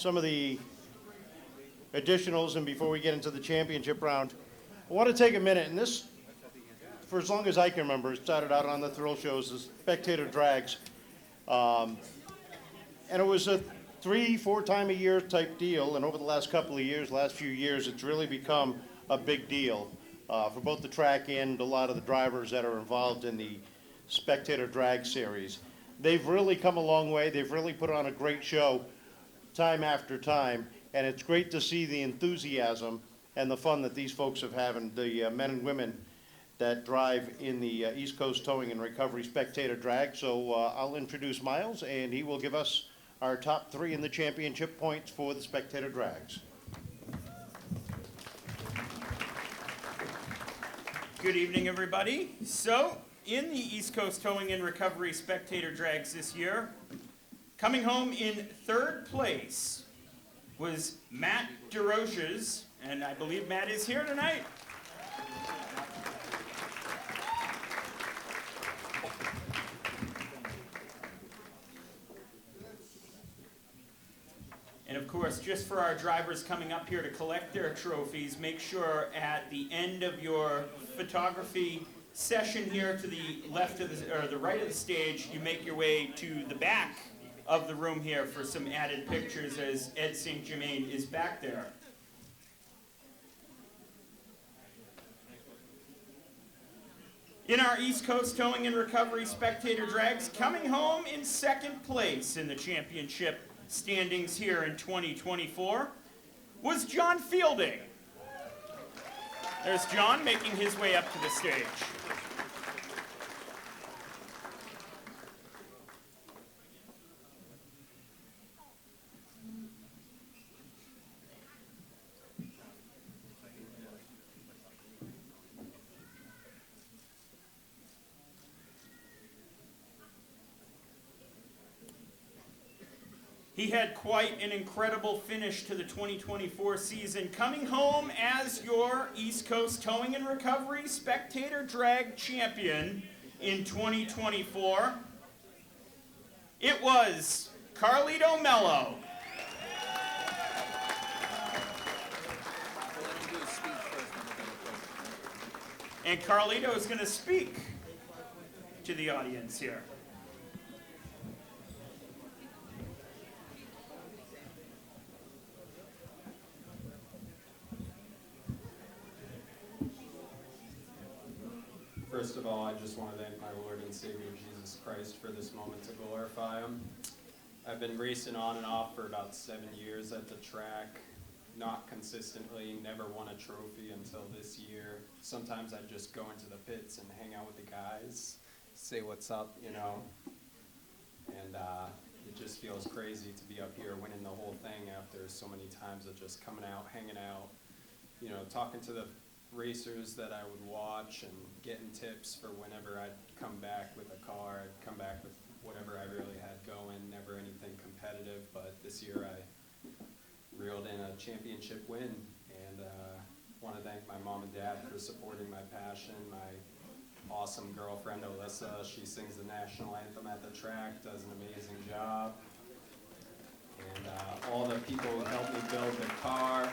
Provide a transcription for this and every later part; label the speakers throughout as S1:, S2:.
S1: some of the additionals and before we get into the championship round, I want to take a minute, and this, for as long as I can remember, it started out on the thrill shows, the Spectator Drags. And it was a 3-4 time a year type deal, and over the last couple of years, last few years, it's really become a big deal for both the track and a lot of the drivers that are involved in the Spectator Drag Series. They've really come a long way. They've really put on a great show time after time, and it's great to see the enthusiasm and the fun that these folks have having, the men and women that drive in the East Coast Towing and Recovery Spectator Drag. So I'll introduce Miles, and he will give us our top 3 in the championship points for the Spectator Drags.
S2: Good evening, everybody. So, in the East Coast Towing and Recovery Spectator Drags this year, coming home in 3rd place was Matt Desrosiers, and I believe Matt is here tonight. And of course, just for our drivers coming up here to collect their trophies, make sure at the end of your photography session here to the left of the, or the right of the stage, you make your way to the back of the room here for some added pictures as Ed St. Germain is back there. In our East Coast Towing and Recovery Spectator Drags, coming home in 2nd place in the championship standings here in 2024 was John Fielding. There's John making his way up to the stage. He had quite an incredible finish to the 2024 season, coming home as your East Coast Towing and Recovery Spectator Drag Champion in 2024. It was Carlito Mello. And Carlito is going to speak to the audience here.
S3: First of all, I just want to thank my Lord and Savior Jesus Christ for this moment to glorify Him. I've been racing on and off for about 7 years at the track, not consistently, never won a trophy until this year. Sometimes I just go into the pits and hang out with the guys, say what's up, you know, and it just feels crazy to be up here winning the whole thing after so many times of just coming out, hanging out, you know, talking to the racers that I would watch and getting tips for whenever I'd come back with a car. I'd come back with whatever I really had going, never anything competitive, but this year I reeled in a championship win, and want to thank my mom and dad for supporting my passion, my awesome girlfriend Alyssa. She sings the national anthem at the track, does an amazing job, and all the people who helped me build the car.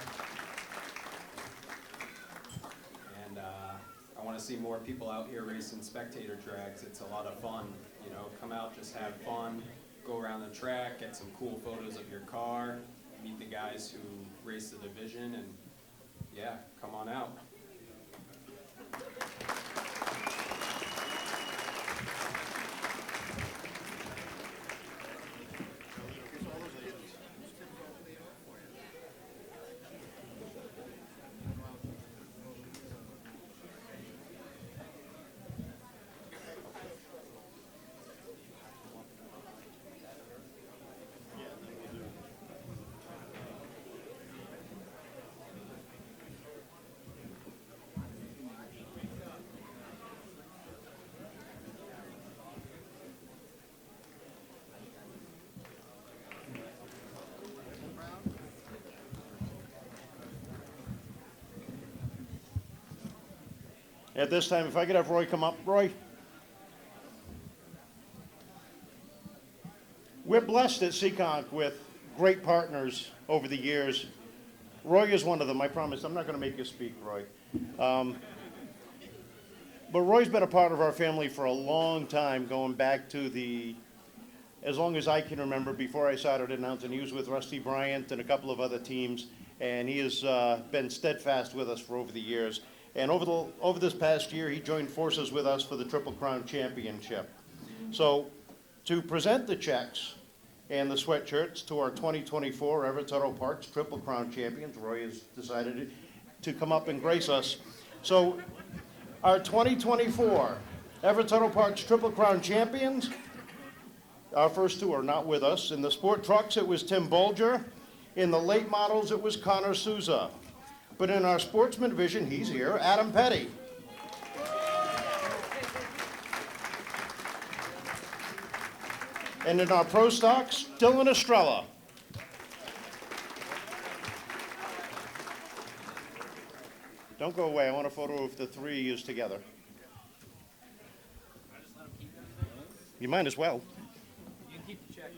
S3: I want to see more people out here racing spectator drags. It's a lot of fun, you know, come out, just have fun, go around the track, get some cool photos of your car, meet the guys who race the division, and yeah, come on out.
S1: At this time, if I could have Roy come up. Roy. We're blessed at Seekonk with great partners over the years. Roy is one of them, I promise. I'm not going to make you speak, Roy. But Roy's been a part of our family for a long time, going back to as long as I can remember, before I started announcing. He was with Rusty Bryant and a couple of other teams, and he has been steadfast with us for over the years. And over this past year, he joined forces with us for the Triple Crown Championship. So to present the checks and the sweatshirts to our 2024 Everett Tuttle Parks Triple Crown champions, Roy has decided to come up and grace us. So our 2024 Everett Tuttle Parks Triple Crown champions, our first two are not with us. In the sport trucks, it was Tim Bolger. In the late models, it was Connor Souza. But in our sportsman division, he's here, Adam Petty. And in our pro stocks, Dylan Estrella. Don't go away. I want a photo of the three of yous together. You might as well.
S4: You can keep the check.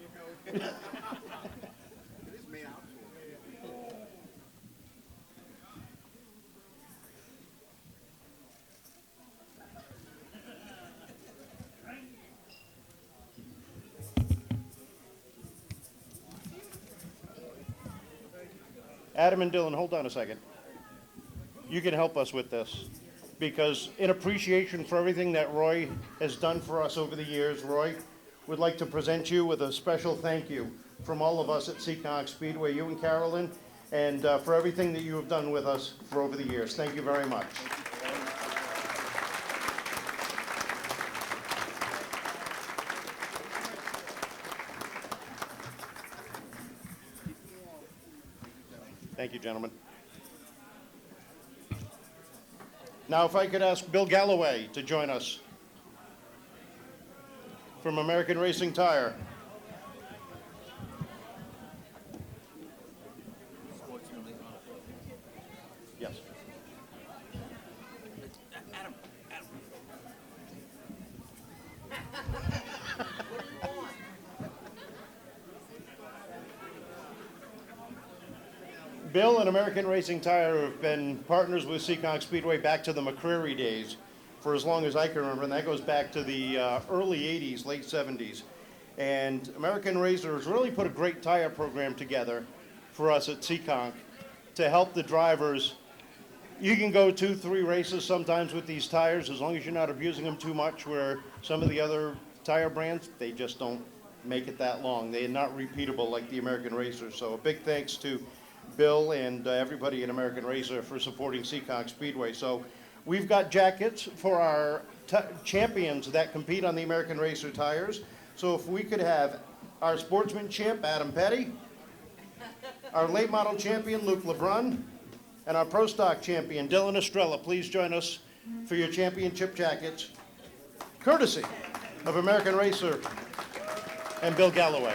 S1: Adam and Dylan, hold on a second. You can help us with this, because in appreciation for everything that Roy has done for us over the years, Roy would like to present you with a special thank you from all of us at Seekonk Speedway, you and Carolyn, and for everything that you have done with us for over the years. Thank you very much. Thank you, gentlemen. Now, if I could ask Bill Galloway to join us from American Racing Tire. Yes.
S4: Adam.
S1: Bill and American Racing Tire have been partners with Seekonk Speedway back to the McCreary days for as long as I can remember, and that goes back to the early 80s, late 70s. And American Racer has really put a great tire program together for us at Seekonk to help the drivers. You can go 2-3 races sometimes with these tires as long as you're not abusing them too much, where some of the other tire brands, they just don't make it that long. They are not repeatable like the American Racer. So a big thanks to Bill and everybody at American Racer for supporting Seekonk Speedway. So we've got jackets for our champions that compete on the American Racer tires. So if we could have our sportsman champ, Adam Petty, our late model champion, Luke LeBrun, and our pro stock champion, Dylan Estrella, please join us for your championship jackets, courtesy of American Racer and Bill Galloway.